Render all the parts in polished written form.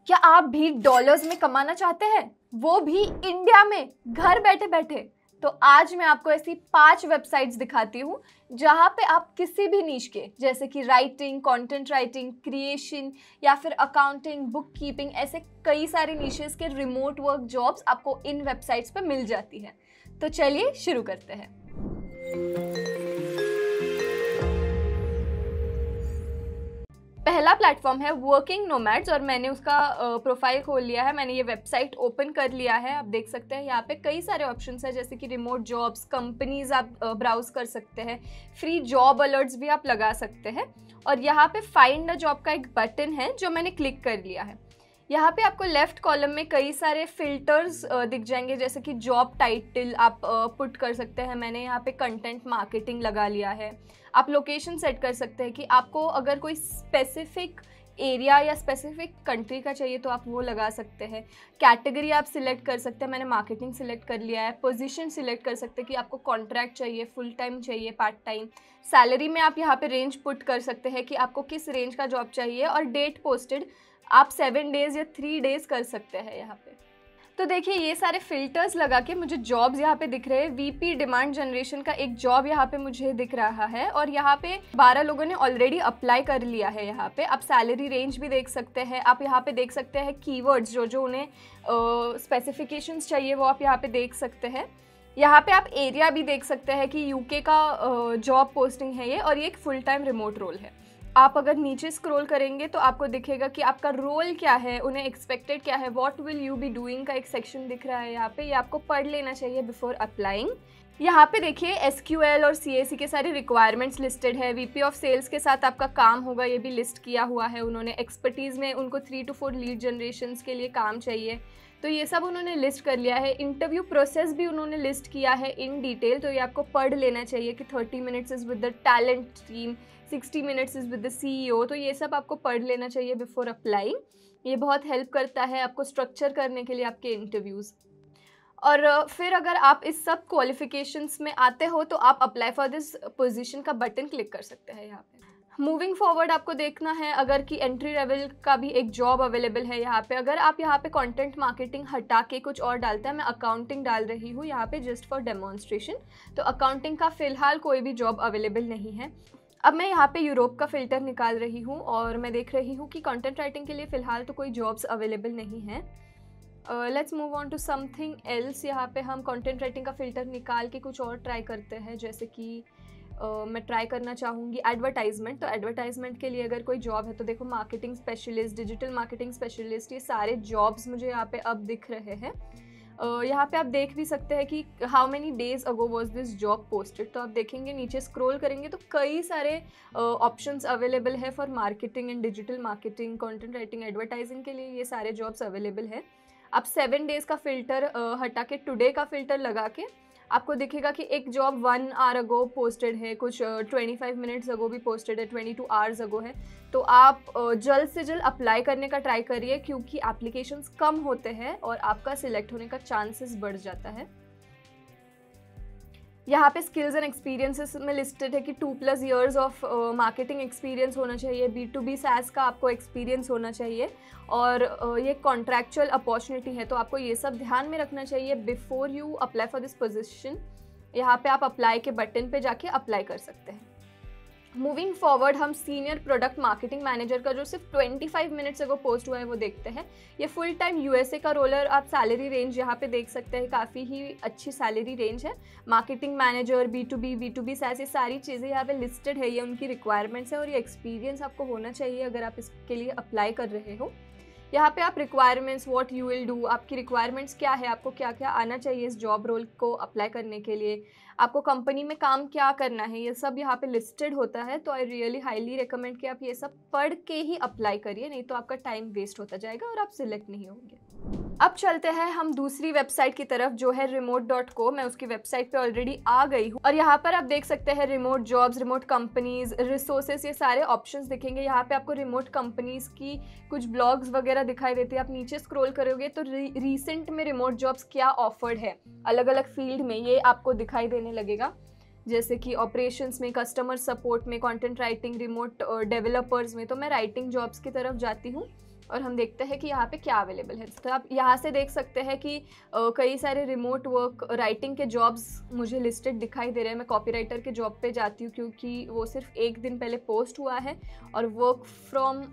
क्या आप भी डॉलर्स में कमाना चाहते हैं, वो भी इंडिया में घर बैठे बैठे? तो आज मैं आपको ऐसी 5 वेबसाइट्स दिखाती हूँ जहाँ पे आप किसी भी नीश के, जैसे कि राइटिंग, कंटेंट राइटिंग, क्रिएशन या फिर अकाउंटिंग, बुक कीपिंग, ऐसे कई सारे नीशेस के रिमोट वर्क जॉब्स आपको इन वेबसाइट्स पे मिल जाती हैं। तो चलिए शुरू करते हैं। पहला प्लेटफॉर्म है वर्किंग नोमैड्स और मैंने उसका प्रोफाइल खोल लिया है। मैंने ये वेबसाइट ओपन कर लिया है। आप देख सकते हैं यहाँ पे कई सारे ऑप्शंस हैं, जैसे कि रिमोट जॉब्स, कंपनीज आप ब्राउज कर सकते हैं, फ्री जॉब अलर्ट्स भी आप लगा सकते हैं। और यहाँ पे फाइंड अ जॉब का एक बटन है जो मैंने क्लिक कर लिया है। यहाँ पे आपको लेफ्ट कॉलम में कई सारे फिल्टर्स दिख जाएंगे, जैसे कि जॉब टाइटल आप पुट कर सकते हैं। मैंने यहाँ पे कंटेंट मार्केटिंग लगा लिया है। आप लोकेशन सेट कर सकते हैं कि आपको अगर कोई स्पेसिफिक एरिया या स्पेसिफिक कंट्री का चाहिए तो आप वो लगा सकते हैं। कैटेगरी आप सिलेक्ट कर सकते हैं, मैंने मार्केटिंग सिलेक्ट कर लिया है। पोजीशन सिलेक्ट कर सकते हैं कि आपको कॉन्ट्रैक्ट चाहिए, फुल टाइम चाहिए, पार्ट टाइम। सैलरी में आप यहाँ पे रेंज पुट कर सकते हैं कि आपको किस रेंज का जॉब चाहिए। और डेट पोस्टेड आप 7 डेज़ या 3 डेज़ कर सकते हैं यहाँ पे। तो देखिए ये सारे फिल्टर्स लगा के मुझे जॉब्स यहाँ पे दिख रहे हैं। वीपी डिमांड जनरेशन का एक जॉब यहाँ पे मुझे दिख रहा है और यहाँ पे 12 लोगों ने ऑलरेडी अप्लाई कर लिया है। यहाँ पे आप सैलरी रेंज भी देख सकते हैं। आप यहाँ पे देख सकते हैं कीवर्ड्स जो उन्हें स्पेसिफिकेशंस चाहिए वो आप यहाँ पे देख सकते हैं। यहाँ पे आप एरिया भी देख सकते हैं कि यूके का जॉब पोस्टिंग है ये, और ये एक फुल टाइम रिमोट रोल है। आप अगर नीचे स्क्रॉल करेंगे तो आपको दिखेगा कि आपका रोल क्या है, उन्हें एक्सपेक्टेड क्या है, what will you be doing का एक सेक्शन दिख रहा है यहाँ पे। ये आपको पढ़ लेना चाहिए बिफोर अप्लाइंग। यहाँ पे देखिए एसक्यूएल और सीएसी के सारे रिक्वायरमेंट्स लिस्टेड है। वीपी ऑफ सेल्स के साथ आपका काम होगा, ये भी लिस्ट किया हुआ है उन्होंने। एक्सपर्टीज़ में उनको 3 to 4 लीड जनरेशन के लिए काम चाहिए, तो ये सब उन्होंने लिस्ट कर लिया है। इंटरव्यू प्रोसेस भी उन्होंने लिस्ट किया है इन डिटेल, तो ये आपको पढ़ लेना चाहिए कि 30 minutes is with the talent team, 60 minutes is with the CEO। तो ये सब आपको पढ़ लेना चाहिए बिफोर अप्लाइंग। ये बहुत हेल्प करता है आपको स्ट्रक्चर करने के लिए आपके इंटरव्यूज़। और फिर अगर आप इस सब क्वालिफिकेशंस में आते हो तो आप अप्लाई फॉर दिस पोजीशन का बटन क्लिक कर सकते हैं यहाँ पे। मूविंग फॉरवर्ड आपको देखना है अगर कि एंट्री लेवल का भी एक जॉब अवेलेबल है यहाँ पे। अगर आप यहाँ पे कंटेंट मार्केटिंग हटा के कुछ और डालते हैं, मैं अकाउंटिंग डाल रही हूँ यहाँ पे जस्ट फॉर डेमोन्स्ट्रेशन, तो अकाउंटिंग का फ़िलहाल कोई भी जॉब अवेलेबल नहीं है। अब मैं यहाँ पे यूरोप का फ़िल्टर निकाल रही हूँ और मैं देख रही हूँ कि कंटेंट राइटिंग के लिए फ़िलहाल तो कोई जॉब्स अवेलेबल नहीं है। Let's move on to something else. यहाँ पे हम कंटेंट राइटिंग का फ़िल्टर निकाल के कुछ और ट्राई करते हैं, जैसे कि मैं ट्राई करना चाहूँगी एडवर्टाइजमेंट। तो एडवर्टाइजमेंट के लिए अगर कोई जॉब है तो देखो marketing specialist, digital marketing specialist, ये सारे जॉब्स मुझे यहाँ पे अब दिख रहे हैं। यहाँ पे आप देख भी सकते हैं कि how many days ago was this job posted. तो आप देखेंगे नीचे स्क्रॉल करेंगे तो कई सारे ऑप्शंस अवेलेबल है for marketing and digital marketing, content writing, advertising के लिए ये सारे जॉब्स अवेलेबल है। आप 7 डेज़ का फ़िल्टर हटा के टुडे का फ़िल्टर लगा के आपको दिखेगा कि एक जॉब 1 आवर अगो पोस्टेड है, कुछ 25 मिनट्स अगो भी पोस्टेड है, 22 आवर्स अगो है। तो आप जल्द से जल्द अप्लाई करने का ट्राई करिए, क्योंकि एप्लीकेशंस कम होते हैं और आपका सिलेक्ट होने का चांसेस बढ़ जाता है। यहाँ पे स्किल्स एंड एक्सपीरियंसेस में लिस्टेड है कि 2+ years ऑफ मार्केटिंग एक्सपीरियंस होना चाहिए, B2B SaaS का आपको एक्सपीरियंस होना चाहिए, और ये कॉन्ट्रैक्चुअल अपॉर्चुनिटी है। तो आपको ये सब ध्यान में रखना चाहिए before you apply for this position. यहाँ पे आप अप्लाई के बटन पे जाके अप्लाई कर सकते हैं। मूविंग फॉरवर्ड हम सीनियर प्रोडक्ट मार्केटिंग मैनेजर का जो सिर्फ 25 मिनट्स अगो पोस्ट हुआ है वो देखते हैं। ये फुल टाइम USA का रोलर। आप सैलरी रेंज यहाँ पे देख सकते हैं, काफ़ी ही अच्छी सैलरी रेंज है। मार्केटिंग मैनेजर, B2B SaaS, ये सारी चीज़ें यहाँ पे लिस्टेड है, ये उनकी रिक्वायरमेंट्स है और ये एक्सपीरियंस आपको होना चाहिए अगर आप इसके लिए अप्लाई कर रहे हो। यहाँ पे आप requirements, what you will do, आपकी रिक्वायरमेंट्स क्या है, आपको क्या क्या आना चाहिए इस जॉब रोल को अप्लाई करने के लिए, आपको कंपनी में काम क्या करना है, ये सब यहाँ पे लिस्टेड होता है। तो आई रियली हाईली रिकमेंड कि आप ये सब पढ़ के ही अप्लाई करिए, नहीं तो आपका टाइम वेस्ट होता जाएगा और आप सिलेक्ट नहीं होंगे। अब चलते हैं हम दूसरी वेबसाइट की तरफ जो है remote.co। मैं उसकी वेबसाइट पे ऑलरेडी आ गई हूँ और यहाँ पर आप देख सकते हैं remote jobs, remote companies, resources, ये सारे ऑप्शंस दिखेंगे। यहाँ पे आपको रिमोट कंपनीज की कुछ ब्लॉग्स वगैरह दिखाई देती है। आप नीचे स्क्रॉल करोगे तो रिसेंट में रिमोट जॉब्स क्या ऑफर्ड है अलग अलग फील्ड में, ये आपको दिखाई देने लगेगा, जैसे कि ऑपरेशंस में, कस्टमर सपोर्ट में, कंटेंट राइटिंग, रिमोट डेवलपर्स में। तो मैं राइटिंग जॉब्स की तरफ जाती हूँ और हम देखते हैं कि यहाँ पे क्या अवेलेबल है। तो आप यहाँ से देख सकते हैं कि कई सारे रिमोट वर्क राइटिंग के जॉब्स मुझे लिस्टेड दिखाई दे रहे हैं। मैं कॉपीराइटर के जॉब पे जाती हूँ क्योंकि वो सिर्फ एक दिन पहले पोस्ट हुआ है। और work from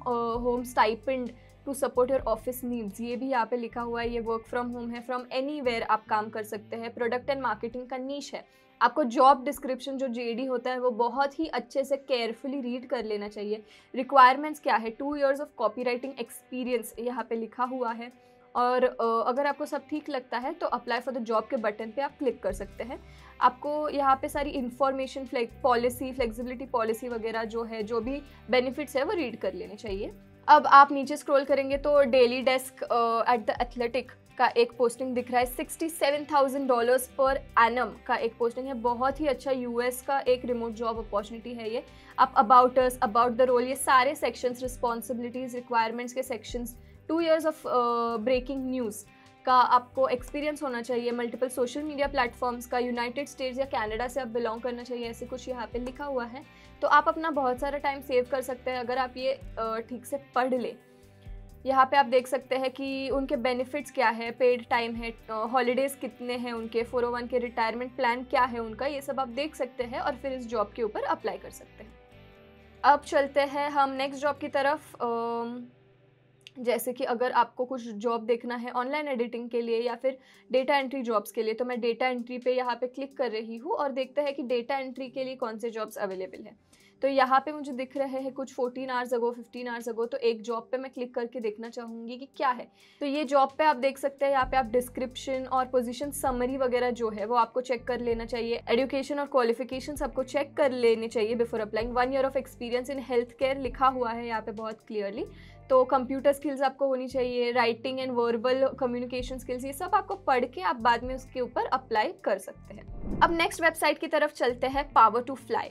home stipend to support your office needs, ये भी यहाँ पे लिखा हुआ है। ये वर्क फ्रॉम होम है, फ्रॉम एनीवेयर आप काम कर सकते हैं। प्रोडक्ट एंड मार्केटिंग का नीश है। आपको जॉब डिस्क्रिप्शन जो जेडी होता है वो बहुत ही अच्छे से केयरफुली रीड कर लेना चाहिए। रिक्वायरमेंट्स क्या है, 2 years of copy writing experience यहाँ पे लिखा हुआ है। और अगर आपको सब ठीक लगता है तो अप्लाई फॉर द जॉब के बटन पे आप क्लिक कर सकते हैं। आपको यहाँ पे सारी इन्फॉर्मेशन, पॉलिसी, फ्लेक्सिबिलिटी पॉलिसी वगैरह जो है, जो भी बेनिफिट्स है वो रीड कर लेने चाहिए। अब आप नीचे स्क्रॉल करेंगे तो daily desk at the athletic का एक पोस्टिंग दिख रहा है। $67,000 पर एनम का एक पोस्टिंग है। बहुत ही अच्छा यूएस का एक रिमोट जॉब अपॉर्चुनिटी है ये। आप about us, about the role, ये सारे सेक्शंस, रिस्पॉन्सिबिलिटीज, रिक्वायरमेंट्स के sections, 2 years of breaking news का आपको एक्सपीरियंस होना चाहिए। मल्टीपल सोशल मीडिया प्लेटफॉर्म्स का, यूनाइटेड स्टेट्स या कनाडा से आप बिलोंग करना चाहिए, ऐसे कुछ यहाँ पे लिखा हुआ है। तो आप अपना बहुत सारा टाइम सेव कर सकते हैं अगर आप ये ठीक से पढ़ लें। यहाँ पे आप देख सकते हैं कि उनके बेनिफिट्स क्या है, पेड टाइम है, हॉलीडेज़ कितने हैं उनके, 401 के रिटायरमेंट प्लान क्या है उनका, ये सब आप देख सकते हैं और फिर इस जॉब के ऊपर अप्लाई कर सकते हैं। अब चलते हैं हम नेक्स्ट जॉब की तरफ। जैसे कि अगर आपको कुछ जॉब देखना है ऑनलाइन एडिटिंग के लिए या फिर डेटा एंट्री जॉब्स के लिए, तो मैं डेटा एंट्री पे यहाँ पे क्लिक कर रही हूँ और देखते हैं कि डेटा एंट्री के लिए कौन से जॉब्स अवेलेबल है। तो यहाँ पे मुझे दिख रहे हैं कुछ 14 आवर्स अगो, 15 आवर्स अगो। तो एक जॉब पे मैं क्लिक करके देखना चाहूँगी कि क्या है। तो ये जॉब पे आप देख सकते हैं, यहाँ पे आप डिस्क्रिप्शन और पोजीशन समरी वगैरह जो है वो आपको चेक कर लेना चाहिए। एजुकेशन और क्वालिफिकेशंस आपको चेक कर लेने चाहिए before applying. 1 year of experience in health care लिखा हुआ है यहाँ पे बहुत क्लियरली। तो कंप्यूटर स्किल्स आपको होनी चाहिए, writing and verbal communication skills, ये सब आपको पढ़ के आप बाद में उसके ऊपर अप्लाई कर सकते हैं। अब नेक्स्ट वेबसाइट की तरफ चलते हैं, power to fly.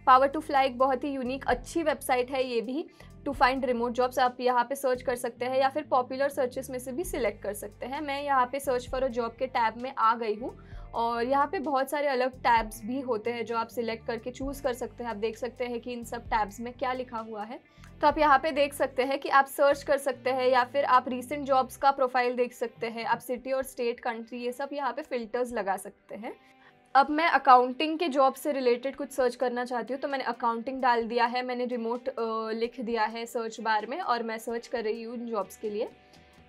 Power to fly एक बहुत ही यूनिक अच्छी वेबसाइट है ये भी, टू फाइंड रिमोट जॉब्स। आप यहाँ पे सर्च कर सकते हैं या फिर पॉपुलर सर्चेस में से भी सिलेक्ट कर सकते हैं। मैं यहाँ पे सर्च फॉर अ जॉब के टैब में आ गई हूँ और यहाँ पे बहुत सारे अलग टैब्स भी होते हैं जो आप सिलेक्ट करके चूज़ कर सकते हैं। आप देख सकते हैं कि इन सब टैब्स में क्या लिखा हुआ है। तो आप यहाँ पे देख सकते हैं कि आप सर्च कर सकते हैं या फिर आप रीसेंट जॉब्स का प्रोफाइल देख सकते हैं। आप सिटी और स्टेट, कंट्री, ये सब यहाँ पे फिल्टर्स लगा सकते हैं। अब मैं अकाउंटिंग के जॉब से रिलेटेड कुछ सर्च करना चाहती हूँ, तो मैंने अकाउंटिंग डाल दिया है, मैंने रिमोट लिख दिया है सर्च बार में और मैं सर्च कर रही हूँ इन जॉब्स के लिए।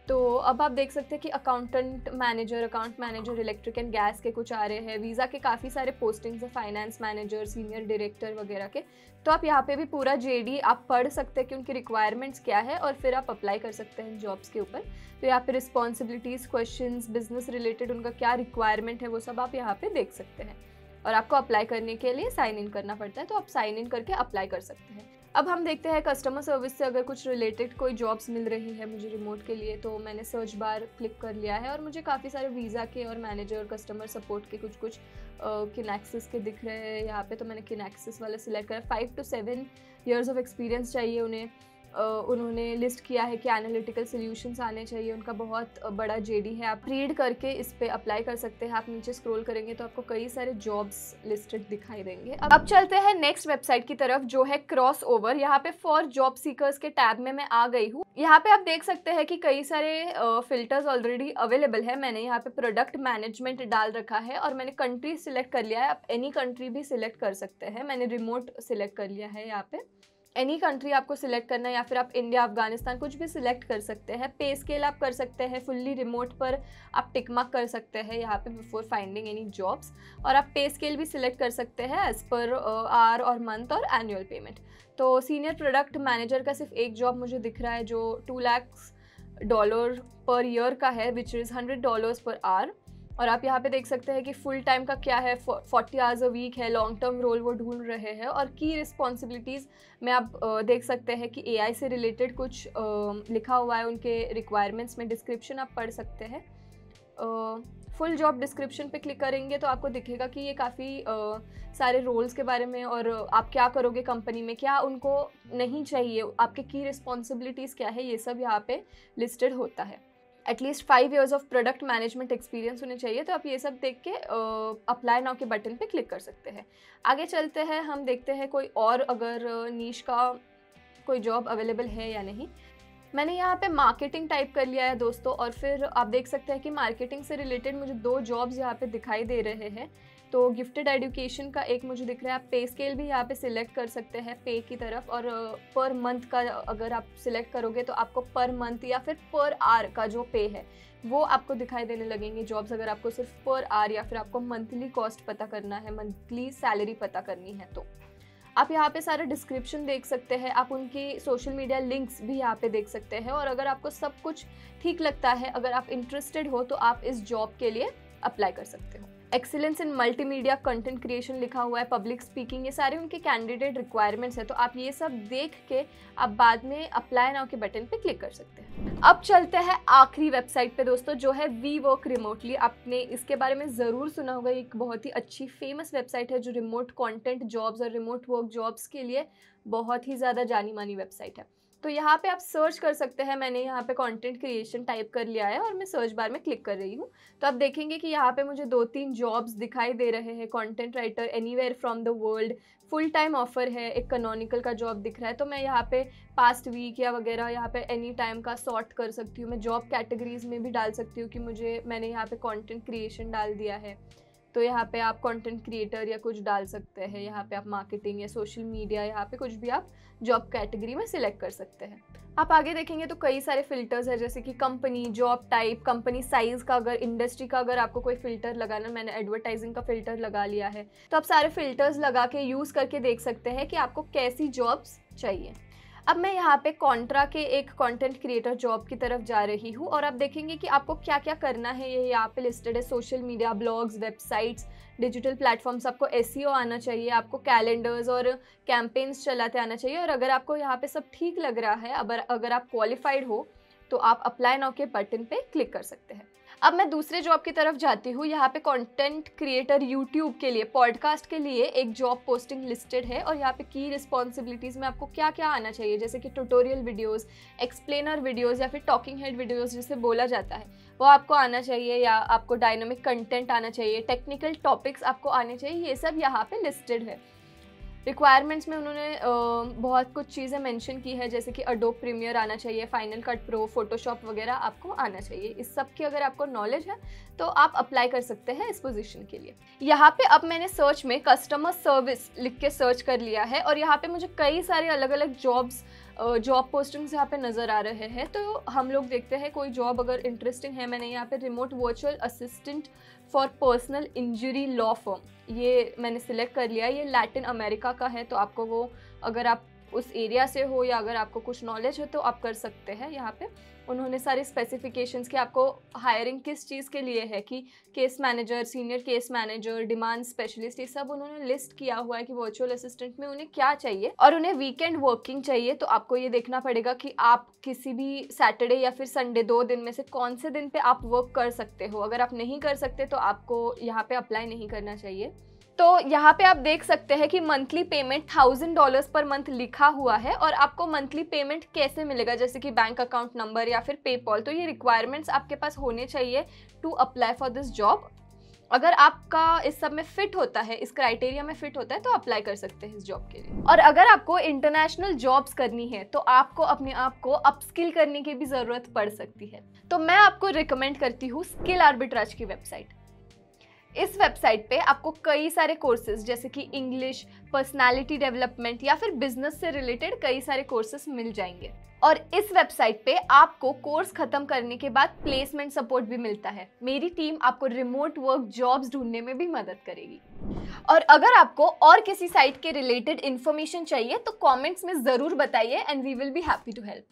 तो अब आप देख सकते हैं कि accountant manager, account manager, electric and gas के कुछ आ रहे हैं। वीज़ा के काफ़ी सारे पोस्टिंग्स है, फाइनेंस मैनेजर, सीनियर डायरेक्टर वगैरह के। तो आप यहाँ पे भी पूरा जेडी आप पढ़ सकते हैं कि उनकी रिक्वायरमेंट्स क्या है और फिर आप अप्लाई कर सकते हैं जॉब्स के ऊपर। तो यहाँ पे रिस्पॉन्सिबिलिटीज़, क्वेश्चंस, बिजनेस रिलेटेड उनका क्या रिक्वायरमेंट है वो सब आप यहाँ पे देख सकते हैं। और आपको अप्लाई करने के लिए साइन इन करना पड़ता है, तो आप साइन इन करके अप्लाई कर सकते हैं। अब हम देखते हैं कस्टमर सर्विस से अगर कुछ रिलेटेड कोई जॉब्स मिल रही है मुझे रिमोट के लिए। तो मैंने सर्च बार क्लिक कर लिया है और मुझे काफ़ी सारे वीज़ा के और मैनेजर, कस्टमर सपोर्ट के कुछ किनेक्सिस के दिख रहे हैं यहाँ पे। तो मैंने किनेक्सिस वाला सिलेक्ट करा। 5 to 7 years ऑफ एक्सपीरियंस चाहिए उन्हें। उन्होंने लिस्ट किया है कि एनालिटिकल सॉल्यूशंस आने चाहिए। उनका बहुत बड़ा जेडी है, आप रीड करके इस पे अप्लाई कर सकते हैं। आप नीचे स्क्रॉल करेंगे तो आपको कई सारे जॉब्स लिस्टेड दिखाई देंगे। अब चलते हैं नेक्स्ट वेबसाइट की तरफ जो है क्रॉस ओवर। यहाँ पे फॉर जॉब सीकर्स के टैब में मैं आ गई हूँ। यहाँ पे आप देख सकते हैं कि कई सारे फिल्टर्स ऑलरेडी अवेलेबल है। मैंने यहाँ पे प्रोडक्ट मैनेजमेंट डाल रखा है और मैंने कंट्री सिलेक्ट कर लिया है। आप एनी कंट्री भी सिलेक्ट कर सकते हैं। मैंने रिमोट सिलेक्ट कर लिया है। यहाँ पे एनी कंट्री आपको सिलेक्ट करना है या फिर आप इंडिया, अफगानिस्तान कुछ भी सिलेक्ट कर सकते हैं। पे स्केल आप कर सकते हैं, फुल्ली रिमोट पर आप टिक मार्क कर सकते हैं यहाँ पे बिफोर फाइंडिंग एनी जॉब्स। और आप पे स्केल भी सिलेक्ट कर सकते हैं एज पर आवर और मंथ और एनुअल पेमेंट। तो सीनियर प्रोडक्ट मैनेजर का सिर्फ एक जॉब मुझे दिख रहा है जो $2 लाख पर ईयर का है, विच इज़ $100 पर आवर। और आप यहाँ पे देख सकते हैं कि फुल टाइम का क्या है, 40 आवर्स अ वीक है। लॉन्ग टर्म रोल वो ढूंढ रहे हैं। और की रिस्पॉन्सिबिलिटीज़ में आप देख सकते हैं कि AI से रिलेटेड कुछ लिखा हुआ है उनके रिक्वायरमेंट्स में। डिस्क्रिप्शन आप पढ़ सकते हैं। फुल जॉब डिस्क्रिप्शन पे क्लिक करेंगे तो आपको दिखेगा कि ये काफ़ी सारे रोल्स के बारे में और आप क्या करोगे कंपनी में, क्या उनको नहीं चाहिए, आपके की रिस्पॉन्सिबिलिटीज़ क्या है, ये सब यहाँ पे लिस्टेड होता है। At least 5 years of product management experience होने चाहिए। तो आप ये सब देख के अप्लाई नाउ के बटन पे क्लिक कर सकते हैं। आगे चलते हैं, हम देखते हैं कोई और अगर नीश का कोई जॉब अवेलेबल है या नहीं। मैंने यहाँ पे मार्केटिंग टाइप कर लिया है दोस्तों, और फिर आप देख सकते हैं कि मार्केटिंग से रिलेटेड मुझे 2 जॉब्स यहाँ पे दिखाई दे रहे हैं। तो गिफ्टेड एजुकेशन का एक मुझे दिख रहा है, आप पे स्केल भी यहाँ पे सिलेक्ट कर सकते हैं पे की तरफ, और पर मंथ का अगर आप सिलेक्ट करोगे तो आपको पर मंथ या फिर पर आवर का जो पे है वो आपको दिखाई देने लगेंगे जॉब्स, अगर आपको सिर्फ पर आवर या फिर आपको मंथली कॉस्ट पता करना है, मंथली सैलरी पता करनी है। तो आप यहाँ पे सारा डिस्क्रिप्शन देख सकते हैं, आप उनकी सोशल मीडिया लिंक्स भी यहाँ पे देख सकते हैं, और अगर आपको सब कुछ ठीक लगता है, अगर आप इंटरेस्टेड हो तो आप इस जॉब के लिए अप्लाई कर सकते हो। Excellence in multimedia content creation लिखा हुआ है, पब्लिक स्पीकिंग, ये सारे उनके कैंडिडेट रिक्वायरमेंट्स है। तो आप ये सब देख के आप बाद में अप्लाई नाउ के बटन पे क्लिक कर सकते हैं। अब चलते हैं आखिरी वेबसाइट पे दोस्तों, जो है वी वर्क रिमोटली। आपने इसके बारे में ज़रूर सुना होगा, एक बहुत ही अच्छी फेमस वेबसाइट है जो रिमोट कंटेंट जॉब्स और रिमोट वर्क जॉब्स के लिए बहुत ही ज़्यादा जानी मानी वेबसाइट है। तो यहाँ पे आप सर्च कर सकते हैं, मैंने यहाँ पे कंटेंट क्रिएशन टाइप कर लिया है और मैं सर्च बार में क्लिक कर रही हूँ। तो आप देखेंगे कि यहाँ पे मुझे 2-3 जॉब्स दिखाई दे रहे हैं। Content writer anywhere from the world, full time offer है, एक कैनोनिकल का जॉब दिख रहा है। तो मैं यहाँ पे पास्ट वीक या वगैरह यहाँ पे एनी टाइम का सॉर्ट कर सकती हूँ। मैं जॉब कैटेगरीज में भी डाल सकती हूँ कि मैंने यहाँ पे कंटेंट क्रिएशन डाल दिया है, तो यहाँ पे आप कंटेंट क्रिएटर या कुछ डाल सकते हैं। यहाँ पे आप मार्केटिंग या सोशल मीडिया, यहाँ पे कुछ भी आप जॉब कैटेगरी में सिलेक्ट कर सकते हैं। आप आगे देखेंगे तो कई सारे फिल्टर्स है, जैसे कि company, job type, company size का, अगर इंडस्ट्री का अगर आपको कोई फिल्टर लगाना, मैंने एडवर्टाइजिंग का फिल्टर लगा लिया है। तो आप सारे फिल्टर्स लगा के यूज़ करके देख सकते हैं कि आपको कैसी जॉब्स चाहिए। अब मैं यहाँ पे कॉन्ट्रा के एक कंटेंट क्रिएटर जॉब की तरफ जा रही हूँ, और आप देखेंगे कि आपको क्या क्या करना है, ये यहाँ पे लिस्टेड है। Social media, blogs, websites, digital platforms, आपको एसईओ आना चाहिए, आपको कैलेंडर्स और कैंपेन्स चलाते आना चाहिए। और अगर आपको यहाँ पे सब ठीक लग रहा है, अगर आप क्वालिफाइड हो, तो आप अप्लाई नाउ के बटन पे क्लिक कर सकते हैं। अब मैं दूसरे जॉब की तरफ जाती हूँ। यहाँ पे कंटेंट क्रिएटर यूट्यूब के लिए, पॉडकास्ट के लिए एक जॉब पोस्टिंग लिस्टेड है, और यहाँ पे की रिस्पॉन्सिबिलिटीज़ में आपको क्या क्या आना चाहिए, जैसे कि ट्यूटोरियल वीडियोस, एक्सप्लेनर वीडियोस या फिर टॉकिंग हेड वीडियोस जिसे बोला जाता है, वो आपको आना चाहिए, या आपको डायनामिक कंटेंट आना चाहिए, टेक्निकल टॉपिक्स आपको आने चाहिए। ये सब यहाँ पे लिस्टेड है। रिक्वायरमेंट्स में उन्होंने बहुत कुछ चीज़ें मेंशन की है, जैसे कि अडोब प्रीमियर आना चाहिए, फाइनल कट प्रो, फोटोशॉप वगैरह आपको आना चाहिए। इस सब की अगर आपको नॉलेज है तो आप अप्लाई कर सकते हैं इस पोजीशन के लिए। यहाँ पे अब मैंने सर्च में कस्टमर सर्विस लिख के सर्च कर लिया है, और यहाँ पे मुझे कई सारे अलग अलग जॉब पोस्टिंग्स यहाँ पे नज़र आ रहे हैं। तो हम लोग देखते हैं कोई जॉब अगर इंटरेस्टिंग है। मैंने यहाँ पे remote virtual assistant for personal injury law firm, ये मैंने सिलेक्ट कर लिया। ये लैटिन अमेरिका का है, तो आपको वो, अगर आप उस एरिया से हो या अगर आपको कुछ नॉलेज है तो आप कर सकते हैं। यहाँ पे उन्होंने सारे स्पेसिफिकेशंस कि आपको हायरिंग किस चीज़ के लिए है, कि case manager, senior case manager, demand specialist, ये सब उन्होंने लिस्ट किया हुआ है कि वर्चुअल असिस्टेंट में उन्हें क्या चाहिए। और उन्हें वीकेंड वर्किंग चाहिए, तो आपको ये देखना पड़ेगा कि आप किसी भी सैटरडे या फिर संडे, 2 दिन में से कौन से दिन पे आप वर्क कर सकते हो। अगर आप नहीं कर सकते तो आपको यहाँ पे अप्लाई नहीं करना चाहिए। तो यहाँ पे आप देख सकते हैं कि मंथली पेमेंट $1000 पर मंथ लिखा हुआ है, और आपको मंथली पेमेंट कैसे मिलेगा, जैसे कि बैंक अकाउंट नंबर या फिर पेपॉल। तो ये रिक्वायरमेंट्स आपके पास होने चाहिए to apply for this job. अगर आपका इस सब में फिट होता है, इस क्राइटेरिया में फिट होता है, तो अप्लाई कर सकते हैं इस जॉब के लिए। और अगर आपको इंटरनेशनल जॉब्स करनी है तो आपको अपने आप को अपस्किल करने की भी ज़रूरत पड़ सकती है। तो मैं आपको रिकमेंड करती हूँ स्किल आर्बिट्राज की वेबसाइट। इस वेबसाइट पे आपको कई सारे कोर्सेज, जैसे कि इंग्लिश, पर्सनालिटी डेवलपमेंट या फिर बिजनेस से रिलेटेड कई सारे कोर्सेज मिल जाएंगे। और इस वेबसाइट पे आपको कोर्स खत्म करने के बाद प्लेसमेंट सपोर्ट भी मिलता है। मेरी टीम आपको रिमोट वर्क जॉब्स ढूंढने में भी मदद करेगी। और अगर आपको और किसी साइट के रिलेटेड इन्फॉर्मेशन चाहिए तो कमेंट्स में ज़रूर बताइए, and we will be happy to help.